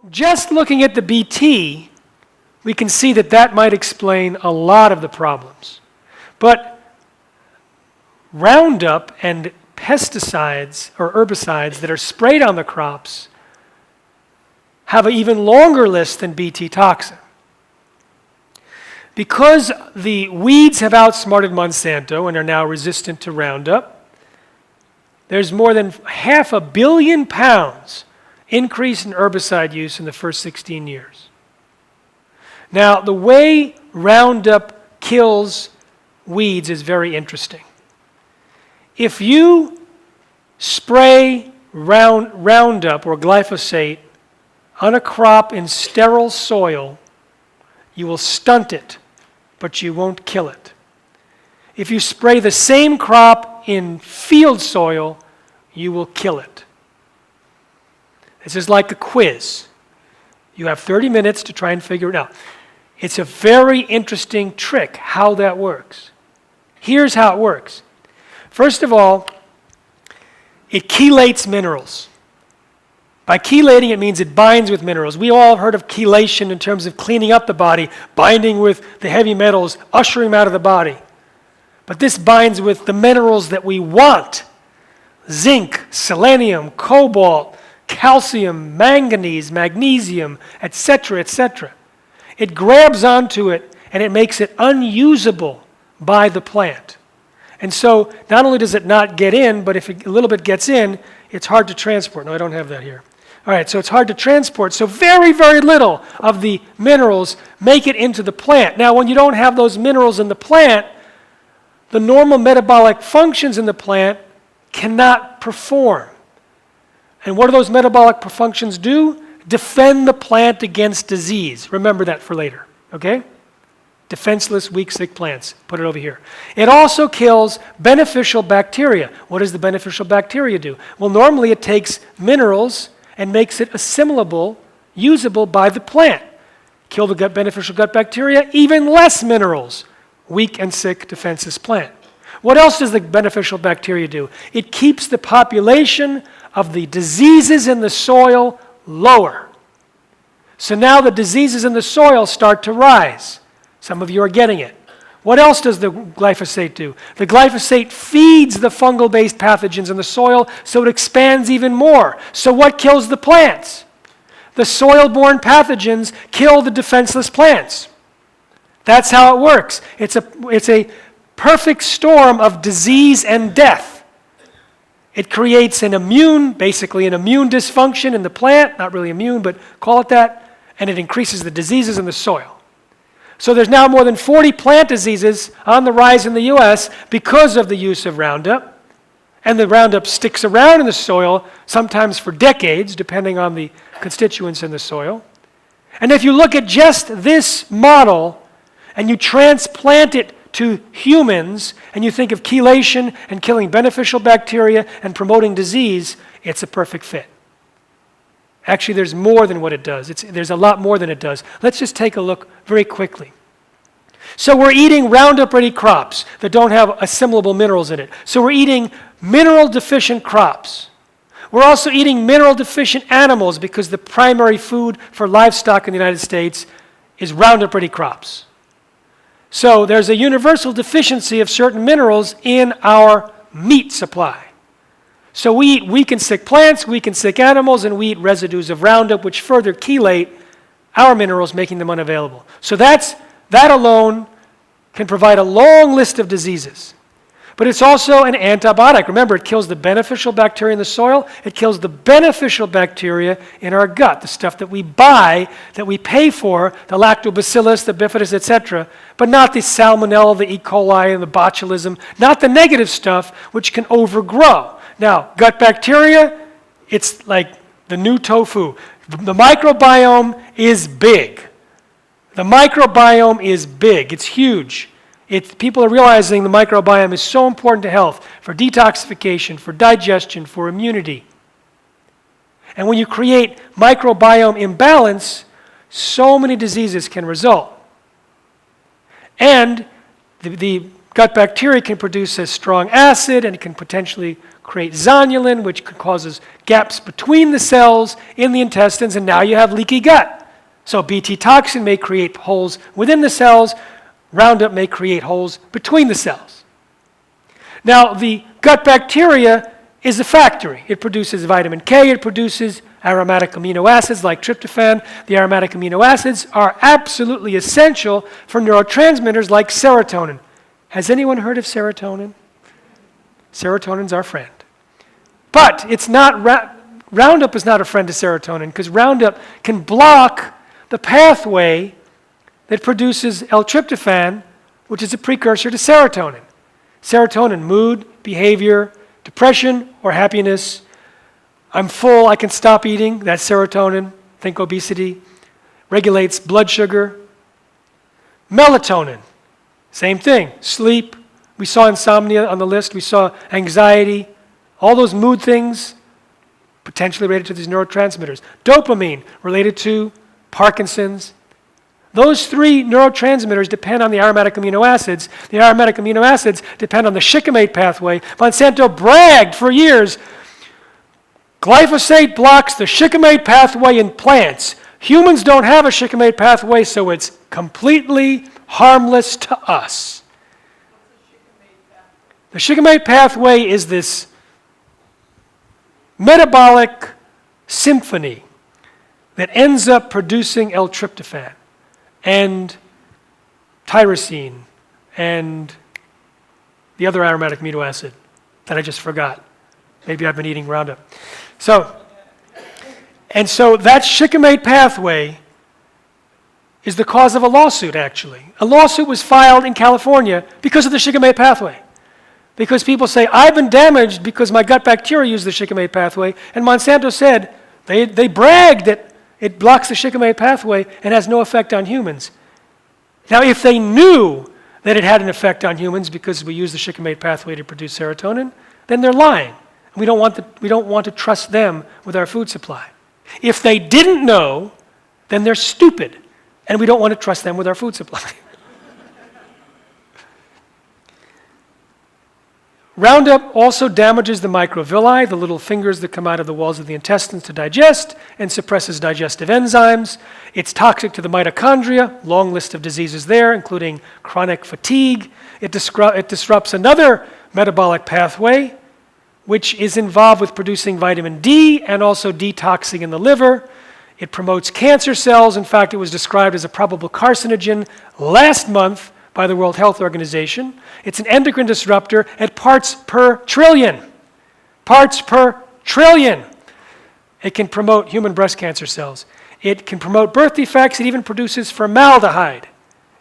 Just looking at the Bt, we can see that that might explain a lot of the problems. But Roundup and pesticides or herbicides that are sprayed on the crops have an even longer list than Bt toxin. Because the weeds have outsmarted Monsanto and are now resistant to Roundup, there's more than 500 million pounds increase in herbicide use in the first 16 years. Now, the way Roundup kills weeds is very interesting. If you spray Roundup or glyphosate on a crop in sterile soil, you will stunt it, but you won't kill it. If you spray the same crop in field soil, you will kill it. This is like a quiz. You have 30 minutes to try and figure it out. It's a very interesting trick how that works. Here's how it works. First of all, it chelates minerals. By chelating, it means it binds with minerals. We all have heard of chelation in terms of cleaning up the body, binding with the heavy metals, ushering them out of the body. But this binds with the minerals that we want: zinc, selenium, cobalt, calcium, manganese, magnesium, etc., etc. It grabs onto it and it makes it unusable by the plant. And so not only does it not get in, but if a little bit gets in, it's hard to transport. No, I don't have that here. All right, so it's hard to transport. So very, very little of the minerals make it into the plant. Now, when you don't have those minerals in the plant, the normal metabolic functions in the plant cannot perform. And what do those metabolic functions do? Defend the plant against disease. Remember that for later, okay? Defenseless, weak, sick plants. Put it over here. It also kills beneficial bacteria. What does the beneficial bacteria do? Well, normally it takes minerals and makes it assimilable, usable by the plant. Kill the beneficial gut bacteria, even less minerals. Weak and sick, defenseless plant. What else does the beneficial bacteria do? It keeps the population of the diseases in the soil lower. So now the diseases in the soil start to rise. Some of you are getting it. What else does the glyphosate do? The glyphosate feeds the fungal-based pathogens in the soil so it expands even more. So what kills the plants? The soil-borne pathogens kill the defenseless plants. That's how it works. It's a perfect storm of disease and death. It creates basically an immune dysfunction in the plant, not really immune, but call it that, and it increases the diseases in the soil. So there's now more than 40 plant diseases on the rise in the U.S. because of the use of Roundup. And the Roundup sticks around in the soil, sometimes for decades, depending on the constituents in the soil. And if you look at just this model, and you transplant it to humans, and you think of chelation and killing beneficial bacteria and promoting disease, it's a perfect fit. Actually, there's more than what it does. There's a lot more than it does. Let's just take a look very quickly. So we're eating Roundup-ready crops that don't have assimilable minerals in it. So we're eating mineral-deficient crops. We're also eating mineral-deficient animals because the primary food for livestock in the United States is Roundup-ready crops. So there's a universal deficiency of certain minerals in our meat supply. So we eat weak and sick plants, weak and sick animals, and we eat residues of Roundup, which further chelate our minerals, making them unavailable. So that alone can provide a long list of diseases. But it's also an antibiotic. Remember, it kills the beneficial bacteria in the soil. It kills the beneficial bacteria in our gut, the stuff that we buy, that we pay for, the lactobacillus, the bifidus, etc., but not the salmonella, the E. coli, and the botulism, not the negative stuff, which can overgrow. Now, gut bacteria, it's like the new tofu. The microbiome is big. The microbiome is big. It's huge. People are realizing the microbiome is so important to health, for detoxification, for digestion, for immunity. And when you create microbiome imbalance, so many diseases can result. And the gut bacteria can produce a strong acid, and it can potentially create zonulin, which causes gaps between the cells in the intestines, and now you have leaky gut. So Bt toxin may create holes within the cells. Roundup may create holes between the cells. Now, the gut bacteria is a factory. It produces vitamin K, it produces aromatic amino acids like tryptophan. The aromatic amino acids are absolutely essential for neurotransmitters like serotonin. Has anyone heard of serotonin? Serotonin's our friend. But it's not Roundup is not a friend to serotonin because Roundup can block the pathway that produces L-tryptophan, which is a precursor to serotonin. Serotonin, mood, behavior, depression or happiness. I'm full, I can stop eating, that's serotonin. Think obesity. Regulates blood sugar. Melatonin, same thing, sleep. We saw insomnia on the list, we saw anxiety, all those mood things potentially related to these neurotransmitters. Dopamine, related to Parkinson's. Those three neurotransmitters depend on the aromatic amino acids. The aromatic amino acids depend on the shikimate pathway. Monsanto bragged for years, glyphosate blocks the shikimate pathway in plants. Humans don't have a shikimate pathway, so it's completely harmless to us. The shikimate pathway is this metabolic symphony that ends up producing L-tryptophan and tyrosine and the other aromatic amino acid that I just forgot. Maybe I've been eating Roundup. So that shikimate pathway is the cause of a lawsuit, actually. A lawsuit was filed in California because of the shikimate pathway. Because people say, I've been damaged because my gut bacteria use the shikimate pathway, and Monsanto said, they bragged that it blocks the shikimate pathway and has no effect on humans. Now, if they knew that it had an effect on humans because we use the shikimate pathway to produce serotonin, then they're lying. We don't want to trust them with our food supply. If they didn't know, then they're stupid, and we don't want to trust them with our food supply. Roundup also damages the microvilli, the little fingers that come out of the walls of the intestines to digest, and suppresses digestive enzymes. It's toxic to the mitochondria, long list of diseases there, including chronic fatigue. It disrupts another metabolic pathway, which is involved with producing vitamin D and also detoxing in the liver. It promotes cancer cells. In fact, it was described as a probable carcinogen last month by the World Health Organization. It's an endocrine disruptor at parts per trillion. Parts per trillion. It can promote human breast cancer cells. It can promote birth defects. It even produces formaldehyde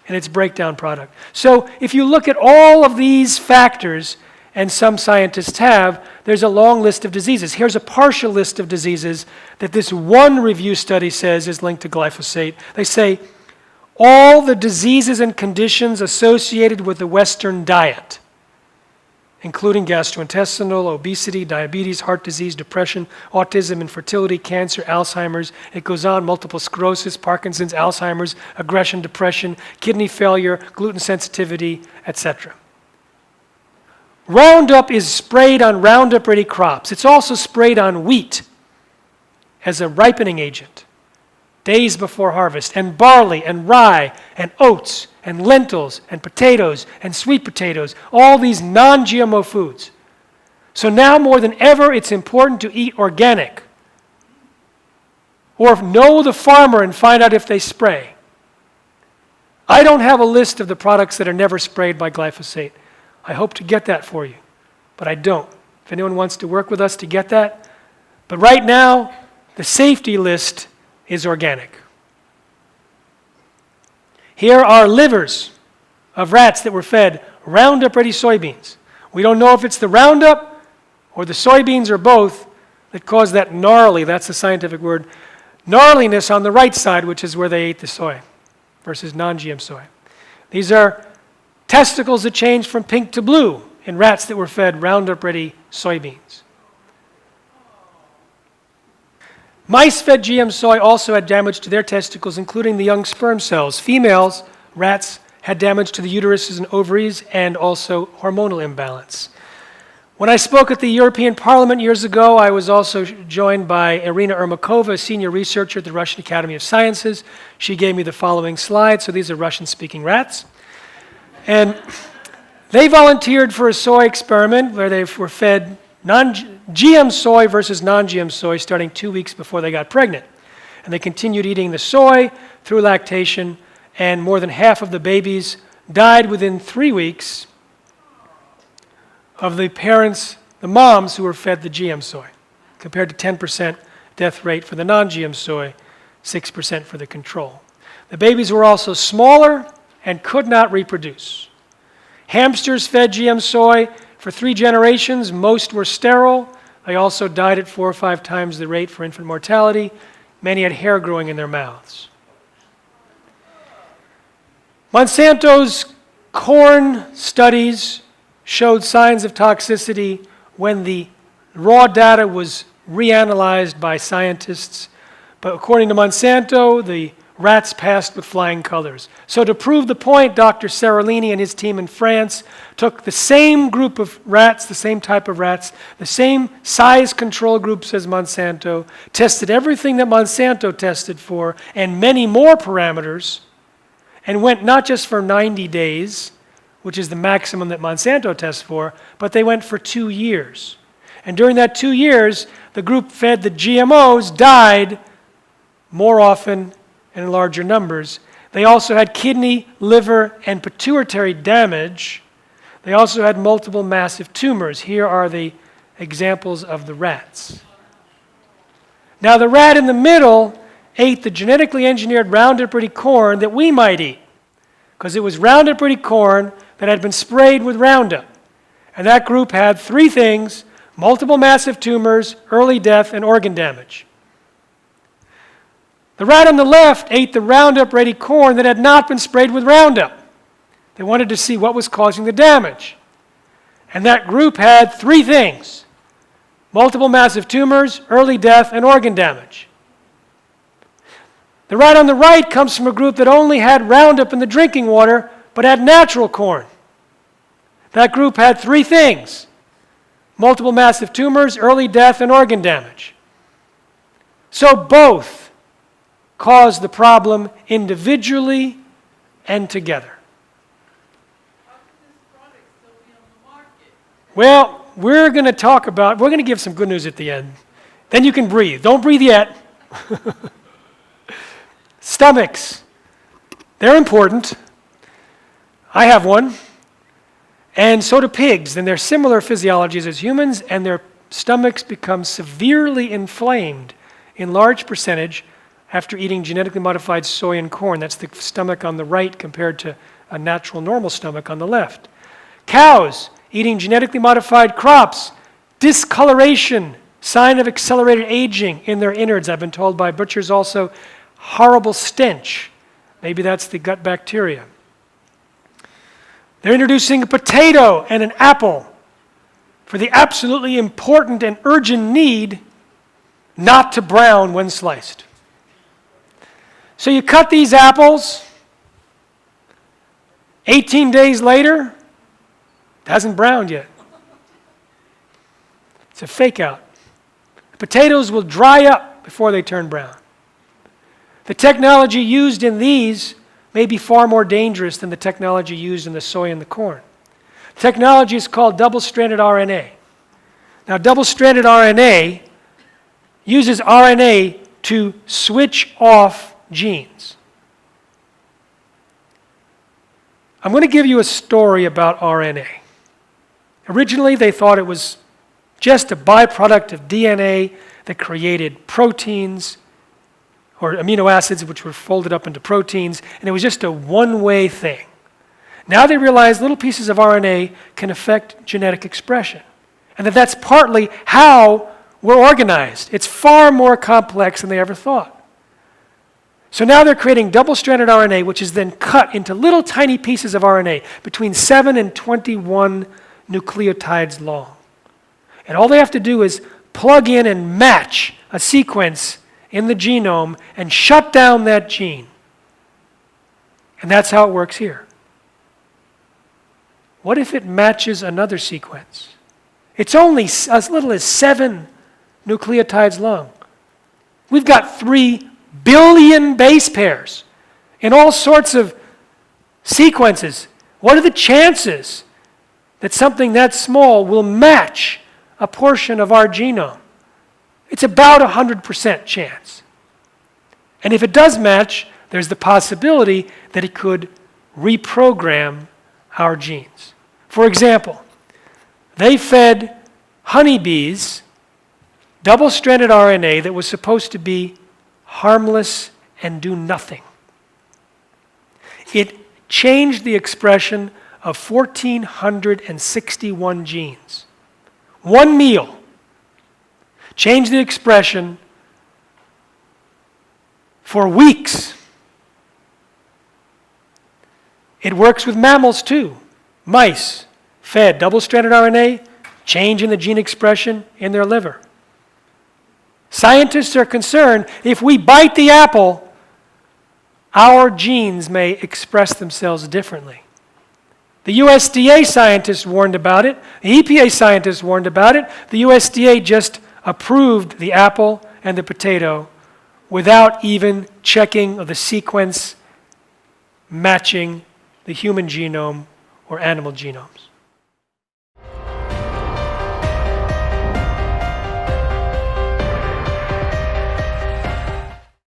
in its breakdown product. So if you look at all of these factors, and some scientists have, there's a long list of diseases. Here's a partial list of diseases that this one review study says is linked to glyphosate. They say, all the diseases and conditions associated with the Western diet, including gastrointestinal, obesity, diabetes, heart disease, depression, autism, infertility, cancer, Alzheimer's. It goes on, multiple sclerosis, Parkinson's, Alzheimer's, aggression, depression, kidney failure, gluten sensitivity, etc. Roundup is sprayed on Roundup-ready crops. It's also sprayed on wheat as a ripening agent, days before harvest, and barley, and rye, and oats, and lentils, and potatoes, and sweet potatoes, all these non-GMO foods. So now more than ever, it's important to eat organic. Or know the farmer and find out if they spray. I don't have a list of the products that are never sprayed by glyphosate. I hope to get that for you, but I don't. If anyone wants to work with us to get that. But right now, the safety list is organic. Here are livers of rats that were fed Roundup-ready soybeans. We don't know if it's the Roundup or the soybeans or both that caused that gnarly, that's the scientific word, gnarliness on the right side, which is where they ate the soy versus non-GM soy. These are testicles that changed from pink to blue in rats that were fed Roundup-ready soybeans. Mice fed GM soy also had damage to their testicles, including the young sperm cells. Females, rats, had damage to the uteruses and ovaries and also hormonal imbalance. When I spoke at the European Parliament years ago, I was also joined by Irina Ermakova, a senior researcher at the Russian Academy of Sciences. She gave me the following slide. So these are Russian-speaking rats. And they volunteered for a soy experiment where they were fed GM soy versus non-GM soy starting 2 weeks before they got pregnant. And they continued eating the soy through lactation, and more than half of the babies died within 3 weeks of the parents, the moms who were fed the GM soy, compared to 10% death rate for the non-GM soy, 6% for the control. The babies were also smaller and could not reproduce. Hamsters fed GM soy for 3 generations. Most were sterile. They also died at 4 or 5 times the rate for infant mortality. Many had hair growing in their mouths. Monsanto's corn studies showed signs of toxicity when the raw data was reanalyzed by scientists. But according to Monsanto, the rats passed with flying colors. So to prove the point, Dr. Seralini and his team in France took the same group of rats, the same type of rats, the same size control groups as Monsanto, tested everything that Monsanto tested for, and many more parameters, and went not just for 90 days, which is the maximum that Monsanto tests for, but they went for 2 years. And during that 2 years, the group fed the GMOs died more often and in larger numbers. They also had kidney, liver, and pituitary damage. They also had multiple massive tumors. Here are the examples of the rats. Now, the rat in the middle ate the genetically engineered Roundup Ready corn that we might eat, because it was Roundup Ready corn that had been sprayed with Roundup. And that group had 3 things: multiple massive tumors, early death, and organ damage. The rat on the left ate the Roundup Ready corn that had not been sprayed with Roundup. They wanted to see what was causing the damage. And that group had 3 things: multiple massive tumors, early death, and organ damage. The rat on the right comes from a group that only had Roundup in the drinking water, but had natural corn. That group had 3 things: multiple massive tumors, early death, and organ damage. So both caused the problem individually and together. How can this product still be on the market? Well, we're going to give some good news at the end. Then you can breathe. Don't breathe yet. Stomachs. They're important. I have one. And so do pigs. And they're similar physiologies as humans, and their stomachs become severely inflamed in large percentage after eating genetically modified soy and corn. That's the stomach on the right compared to a natural normal stomach on the left. Cows eating genetically modified crops, discoloration, sign of accelerated aging in their innards. I've been told by butchers also, horrible stench. Maybe that's the gut bacteria. They're introducing a potato and an apple for the absolutely important and urgent need not to brown when sliced. So you cut these apples, 18 days later, it hasn't browned yet. It's a fake out. Potatoes will dry up before they turn brown. The technology used in these may be far more dangerous than the technology used in the soy and the corn. Technology is called double-stranded RNA. Now, double-stranded RNA uses RNA to switch off genes. I'm going to give you a story about RNA. Originally, they thought it was just a byproduct of DNA that created proteins or amino acids which were folded up into proteins, and it was just a one-way thing. Now they realize little pieces of RNA can affect genetic expression, and that's partly how we're organized. It's far more complex than they ever thought. So now they're creating double-stranded RNA, which is then cut into little tiny pieces of RNA between 7 and 21 nucleotides long. And all they have to do is plug in and match a sequence in the genome and shut down that gene. And that's how it works here. What if it matches another sequence? It's only as little as 7 nucleotides long. We've got 3 billion base pairs in all sorts of sequences. What are the chances that something that small will match a portion of our genome? It's about 100% chance. And if it does match, there's the possibility that it could reprogram our genes. For example, they fed honeybees double-stranded RNA that was supposed to be harmless and do nothing. It changed the expression of 1,461 genes. One meal changed the expression for weeks. It works with mammals too. Mice fed double-stranded RNA, change in the gene expression in their liver. Scientists are concerned if we bite the apple, our genes may express themselves differently. The USDA scientists warned about it. The EPA scientists warned about it. The USDA just approved the apple and the potato without even checking the sequence matching the human genome or animal genomes.